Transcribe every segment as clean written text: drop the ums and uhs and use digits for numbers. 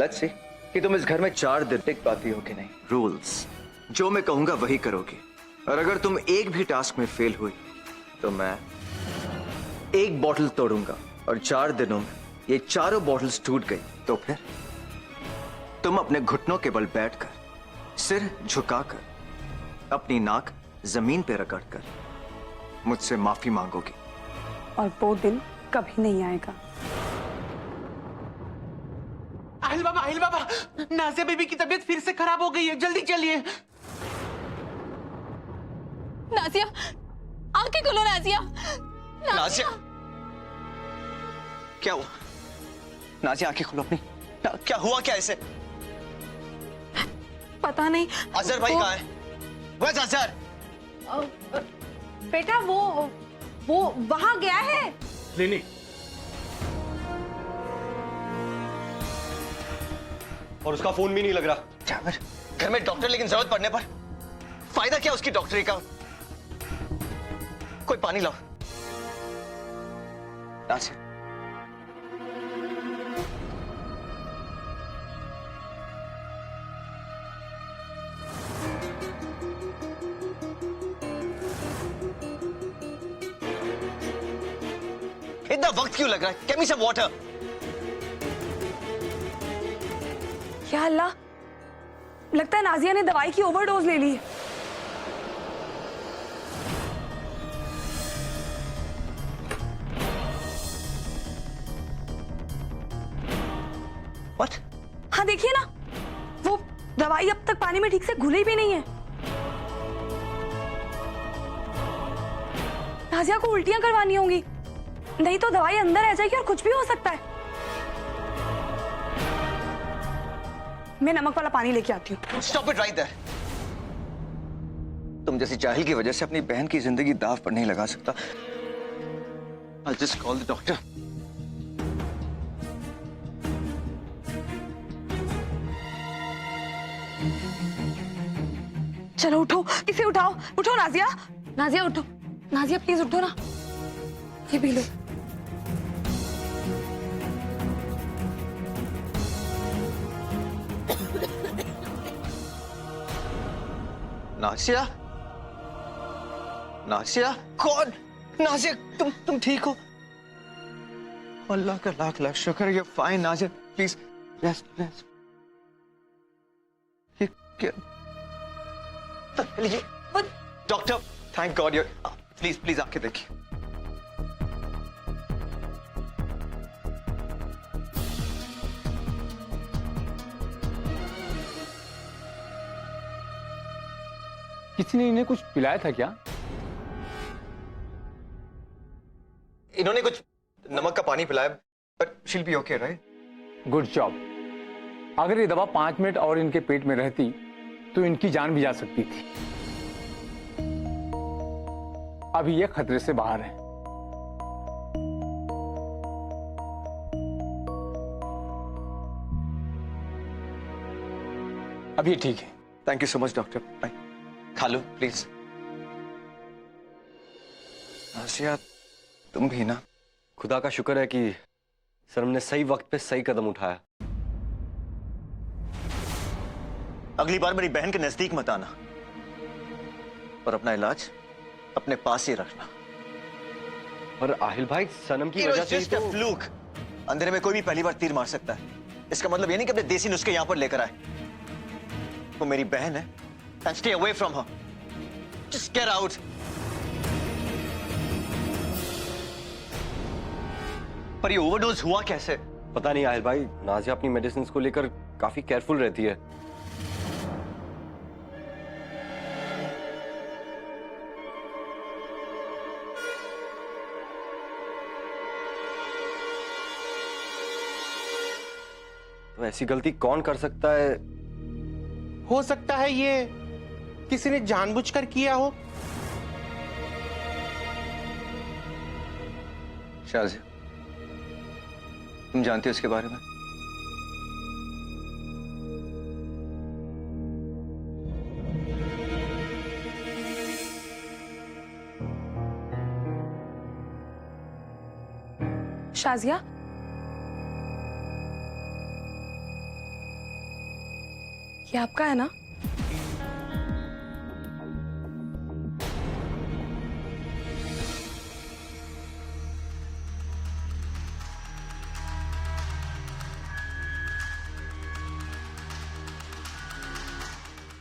Let's see कि तुम इस घर में 4 दिन टिक पाती हो कि नहीं। रूल्स जो मैं कहूंगा वही करोगी, और अगर तुम एक भी टास्क में फेल हुई तो मैं एक बॉटल तोड़ूंगा, और 4 दिनों में ये चारों बॉटल्स टूट गई तो फिर तुम अपने घुटनों के बल बैठकर, सिर झुकाकर, अपनी नाक जमीन पे रगड़कर मुझसे माफी मांगोगी। और वो दिन कभी नहीं आएगा। आहिल बाबा, नाजिया बेबी की तबीयत फिर से खराब हो गई है, जल्दी चलिए। नाजिया, आंखें खोलो नाजिया। नाजिया, क्या हुआ? नाजिया आंखें खोलो अपनी। क्या हुआ, क्या इसे? पता नहीं। अजहर भाई कहाँ है? Where's अजहर? बेटा वो वहां गया है। क्लिनिक। और उसका फोन भी नहीं लग रहा। जामिर, घर में डॉक्टर, लेकिन जरूरत पड़ने पर फायदा क्या उसकी डॉक्टरी का? कोई पानी लाओ। नासिर, इतना वक्त क्यों लग रहा है? Get me some water. या अल्लाह, लगता है नाजिया ने दवाई की ओवरडोज ले ली। What? हाँ देखिए ना, वो दवाई अब तक पानी में ठीक से घुली भी नहीं है। नाजिया को उल्टियां करवानी होंगी, नहीं तो दवाई अंदर रह जाएगी और कुछ भी हो सकता है। मैं नमक वाला पानी लेके आती हूँ। Stop it right there. तुम जैसी जाहिल की वजह से अपनी बहन की जिंदगी दांव पर नहीं लगा सकता। I'll just call the doctor. चलो उठो, इसे उठाओ। उठो नाजिया, नाजिया उठो। नाजिया प्लीज उठो ना, ये पी लो। नासिया, नासिया, कौन? नासिया, तुम ठीक हो? अल्लाह का लाख लाख शुक्र, you're fine. Nasiya, please rest. ये क्या? डॉक्टर, थैंक गॉड, प्लीज आके देखिए। किसी ने इन्हें कुछ पिलाया था क्या? इन्होंने कुछ नमक का पानी पिलाया, but she'll be okay, right? Good job. अगर ये दवा 5 मिनट और इनके पेट में रहती तो इनकी जान भी जा सकती थी। अभी ये खतरे से बाहर है। अब ये ठीक है। Thank you so much doctor. खा लो प्लीज। नासिया, तुम भी ना। खुदा का शुक्र है कि सनम ने सही वक्त पे सही कदम उठाया। अगली बार मेरी बहन के नजदीक मत आना, और अपना इलाज अपने पास ही रखना। और आहिल भाई, सनम की वजह से ही तो फ्लूक। अंधेरे में कोई भी पहली बार तीर मार सकता है। इसका मतलब ये नहीं कि अपने देसी नुस्खे यहां पर लेकर आए। वो मेरी बहन है, and stay away from her. Just get out. पर ये ओवरडोज हुआ कैसे? पता नहीं आहिल भाई, नाजिया अपनी मेडिसिन को लेकर काफी केयरफुल रहती है। तो ऐसी गलती कौन कर सकता है? हो सकता है ये किसी ने जानबूझकर किया हो। शाज़िया, तुम जानते हो इसके बारे में? शाज़िया, ये आपका है ना?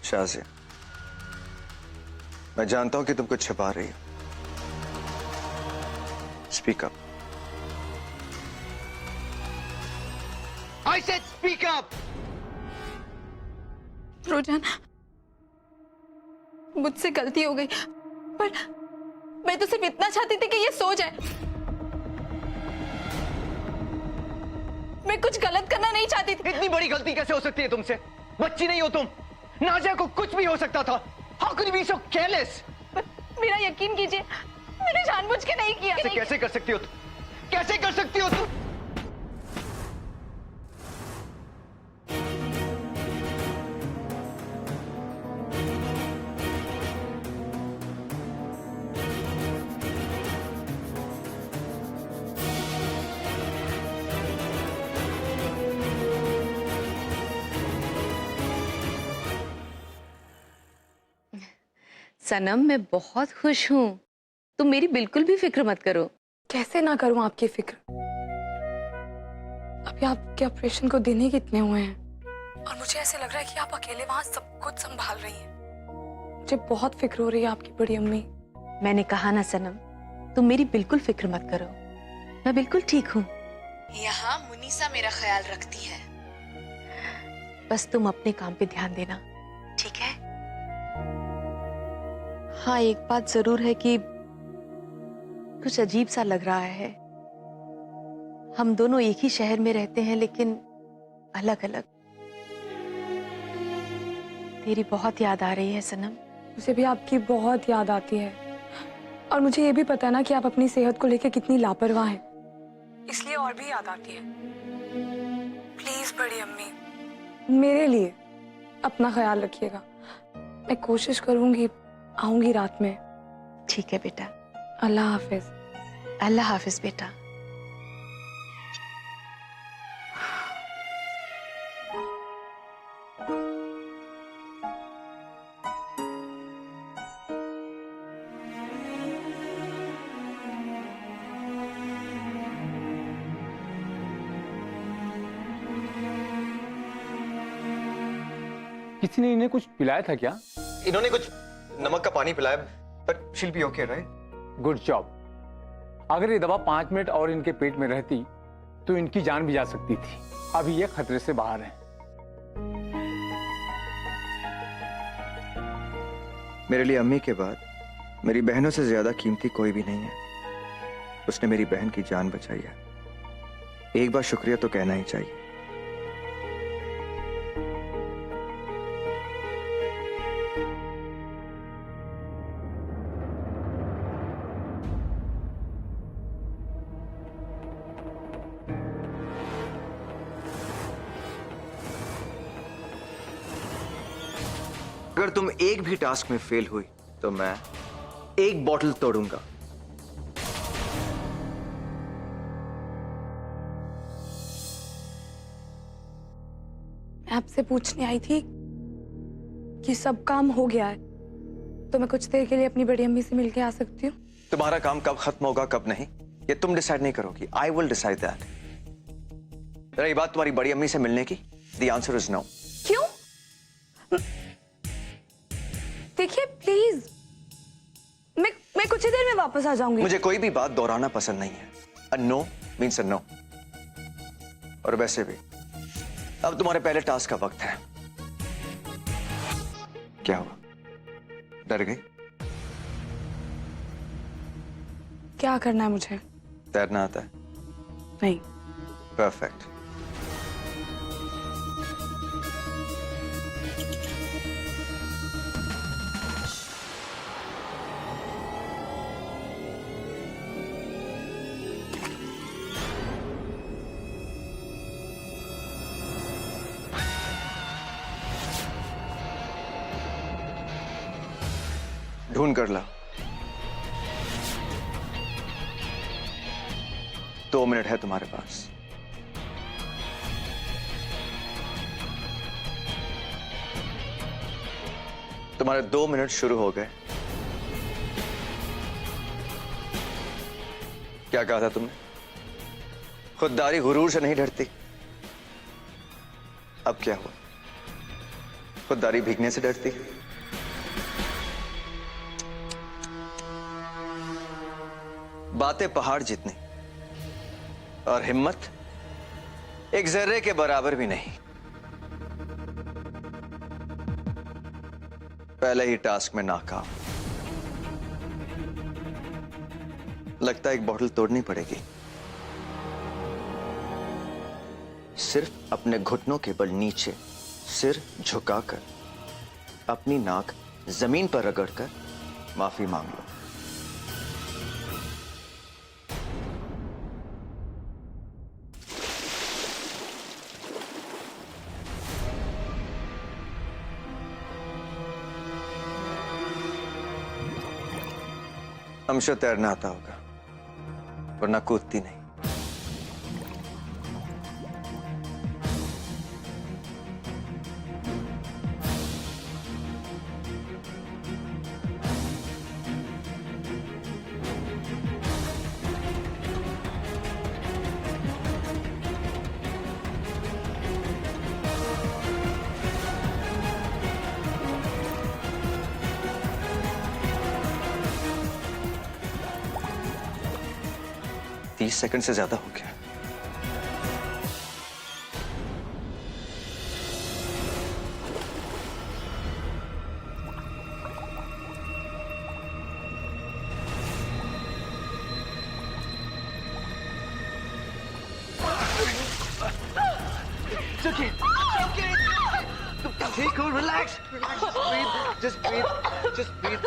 शाज़िया, मैं जानता हूं कि तुम कुछ छिपा रही हो। Speak up. I said speak up. रोजान, मुझसे गलती हो गई, पर मैं तो सिर्फ इतना चाहती थी कि ये सो जाए। मैं कुछ गलत करना नहीं चाहती थी। इतनी बड़ी गलती कैसे हो सकती है तुमसे? बच्ची नहीं हो तुम। नाज़िया को कुछ भी हो सकता था। How could you be so careless? मेरा यकीन कीजिए, मैंने जानबूझ के नहीं किया। कैसे कर सकती हो तुम? कैसे कर सकती हो तुम? सनम, मैं बहुत खुश हूँ। तुम मेरी बिल्कुल भी फिक्र मत करो। कैसे ना करूं आपकी फिक्र? अभी आपके ऑपरेशन को दिन ही कितने हुए हैं और मुझे ऐसे लग रहा है कि आप अकेले वहां सब कुछ संभाल रही हैं। मुझे बहुत फिक्र हो रही है आपकी बड़ी अम्मी। मैंने कहा ना सनम, तुम मेरी बिल्कुल फिक्र मत करो। मैं बिल्कुल ठीक हूँ। यहाँ मुनीसा मेरा ख्याल रखती है। बस तुम अपने काम पे ध्यान देना, ठीक है? हाँ, एक बात जरूर है कि कुछ अजीब सा लग रहा है। हम दोनों एक ही शहर में रहते हैं लेकिन अलग अलग। तेरी बहुत याद आ रही है सनम। मुझे भी आपकी बहुत याद आती है और मुझे ये भी पता है ना कि आप अपनी सेहत को लेकर कितनी लापरवाह हैं, इसलिए और भी याद आती है। प्लीज बड़ी अम्मी, मेरे लिए अपना ख्याल रखिएगा। मैं कोशिश करूंगी, आऊंगी रात में। ठीक है बेटा। अल्लाह हाफिज। अल्लाह हाफिज बेटा। किसी ने इन्हें कुछ पिलाया था क्या? इन्होंने कुछ नमक का पानी पिलाया, but she'll be okay, right? Good job. अगर ये दवा 5 मिनट और इनके पेट में रहती तो इनकी जान भी जा सकती थी। अभी ये खतरे से बाहर है। मेरे लिए अम्मी के बाद मेरी बहनों से ज्यादा कीमती कोई भी नहीं है। उसने मेरी बहन की जान बचाई है। एक बार शुक्रिया तो कहना ही चाहिए। अगर तुम एक भी टास्क में फेल हुई तो मैं एक बॉटल तोड़ूंगा। मैं आपसे पूछने आई थी कि सब काम हो गया है तो मैं कुछ देर के लिए अपनी बड़ी अम्मी से मिलके आ सकती हूँ? तुम्हारा काम कब खत्म होगा कब नहीं ये तुम डिसाइड नहीं करोगी। I will decide that. रही बात तुम्हारी बड़ी अम्मी से मिलने की, द आंसर इज नो। क्यों? देखिए प्लीज, मैं कुछ ही देर में वापस आ जाऊंगी। मुझे कोई भी बात दोहराना पसंद नहीं है। A no means a no. और वैसे भी अब तुम्हारे पहले टास्क का वक्त है। क्या हुआ, डर गई? क्या करना है मुझे? तैरना आता है? नहीं। परफेक्ट। ढूंढ कर ला। 2 मिनट है तुम्हारे पास। तुम्हारे 2 मिनट शुरू हो गए। क्या कहा था तुमने? खुददारी गुरूर से नहीं डरती। अब क्या हुआ? खुददारी भीगने से डरती। बातें पहाड़ जितनी और हिम्मत एक जर्रे के बराबर भी नहीं। पहले ही टास्क में नाकाम। लगता है एक बोतल तोड़नी पड़ेगी। सिर्फ अपने घुटनों के बल नीचे सिर झुकाकर अपनी नाक जमीन पर रगड़कर माफी मांग लो। हमशो तैरना आता होगा, वरना कूदती नहीं। तीस सेकंड से ज्यादा हो गया। ठीक हो, रिलैक्स, just breathe.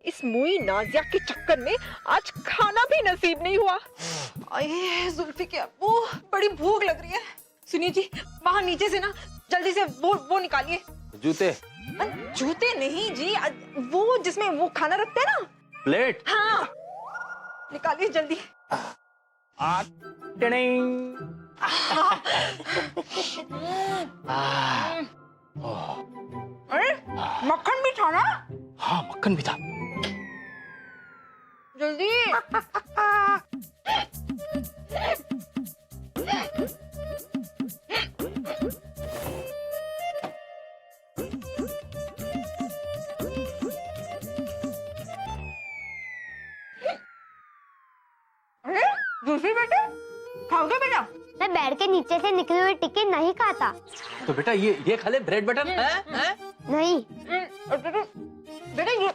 इस मुई नाजिया के चक्कर में आज खाना भी नसीब नहीं हुआ। अये जुल्फी के अब्बू, बड़ी भूख लग रही है। सुनिए जी, वहाँ नीचे से ना जल्दी से वो निकालिए। जूते? जूते नहीं जी, वो जिसमें वो खाना रखते हैं ना। प्लेट? हाँ, निकालिए जल्दी। अरे मक्खन भी था ना? हाँ, मक्खन भी था। जल्दी। अरे दूसरी बेटे, खाओगे बेटा? मैं बेड के नीचे से निकले हुए टिक्के नहीं खाता। तो बेटा ये खा ले ब्रेड बटर है? नहीं बेटा ये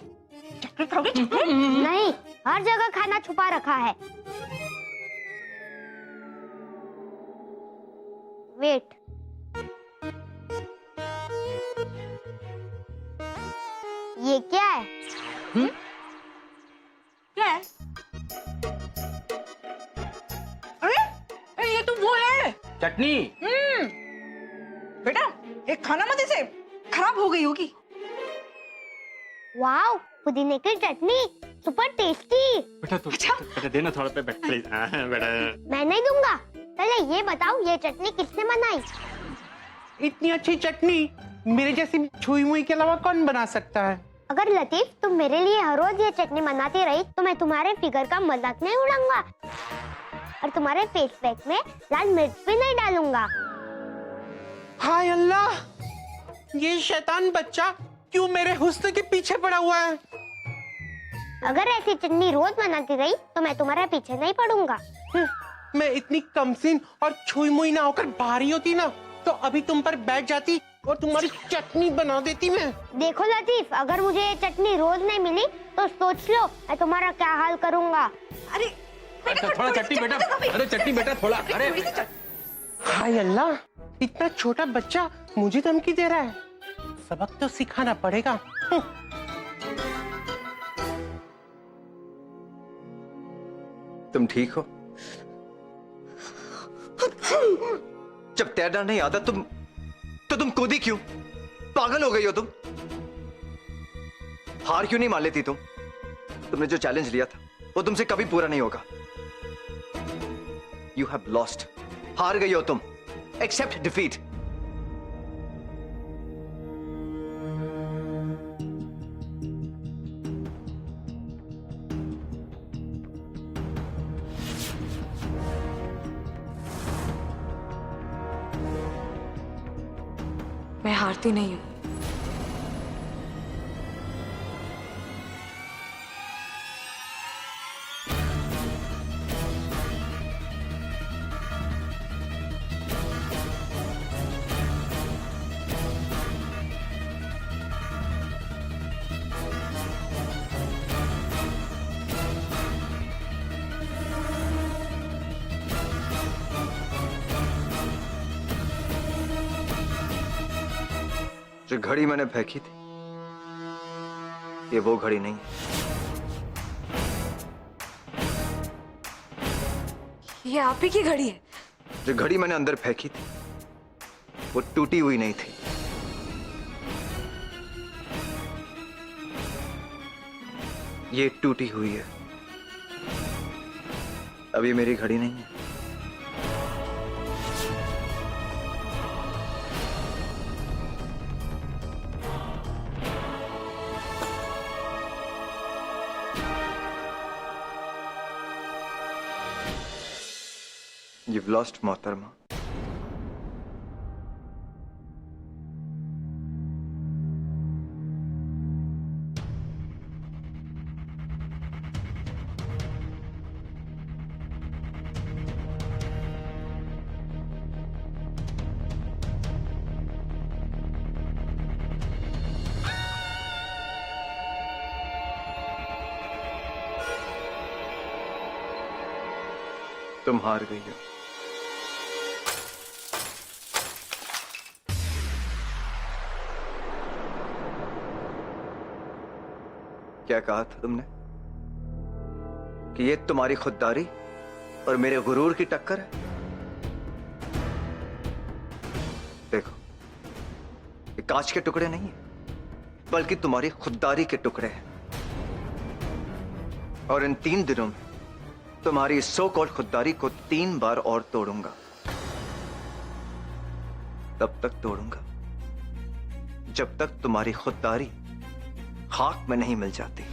चॉकलेट खाओगे? चॉकलेट? नहीं, हर जगह खाना छुपा रखा है। वेट, ये क्या है? क्या है? अरे ये तो वो है चटनी। बेटा, ये खाना मत इसे, खराब हो गई होगी। वाओ, पुदीने की चटनी, सुपर टेस्टी। बेटा तू बेटा देना थोड़ा पे प्लीज। बेटा मैं नहीं दूंगा। पहले ये बताओ, ये चटनी किसने बनाई? इतनी अच्छी चटनी मेरे जैसी छुई मुई के अलावा कौन बना सकता है? अगर लतीफ तुम मेरे लिए हर रोज ये चटनी बनाती रही तो मैं तुम्हारे फिगर का मजाक नहीं उड़ाऊंगा और तुम्हारे फेस पैक में लाल मिर्च भी नहीं डालूंगा। हाय अल्लाह, ये शैतान बच्चा क्यों मेरे हुस्न के पीछे पड़ा हुआ है? अगर ऐसी चटनी रोज बनाती रही तो मैं तुम्हारे पीछे नहीं पड़ूंगा। मैं इतनी कमसीन और छुई मुई ना होकर भारी होती ना तो अभी तुम पर बैठ जाती और तुम्हारी चटनी बना देती मैं। देखो लतीफ, अगर मुझे ये चटनी रोज नहीं मिली तो सोच लो मैं तुम्हारा क्या हाल करूंगा। अरे थोड़ा चटनी बेटा, अरे चटनी बेटा थोड़ा। अरे हाय अल्लाह, इतना छोटा बच्चा मुझे धमकी दे रहा है। सबक तो सिखाना पड़ेगा। तुम ठीक हो? जब तैरना नहीं आता तुम कूदी क्यों? पागल हो गई हो तुम? हार क्यों नहीं मान लेती तुम? तुमने जो चैलेंज लिया था वो तुमसे कभी पूरा नहीं होगा। You have lost. हार गई हो तुम। Accept defeat. मैं हारती नहीं हूं। जो घड़ी मैंने फेंकी थी ये वो घड़ी नहीं है। ये आप ही की घड़ी है। जो घड़ी मैंने अंदर फेंकी थी वो टूटी हुई नहीं थी। ये टूटी हुई है। अब ये मेरी घड़ी नहीं है। You've lost, मोहतरमा। तुम हार गई हो। क्या कहा था तुमने कि ये तुम्हारी खुददारी और मेरे गुरूर की टक्कर है? देखो, ये कांच के टुकड़े नहीं है बल्कि तुम्हारी खुददारी के टुकड़े हैं। और इन 3 दिनों में तुम्हारी सो कॉल्ड खुददारी को 3 बार और तोड़ूंगा। तब तक तोड़ूंगा जब तक तुम्हारी खुददारी खाक में नहीं मिल जाती।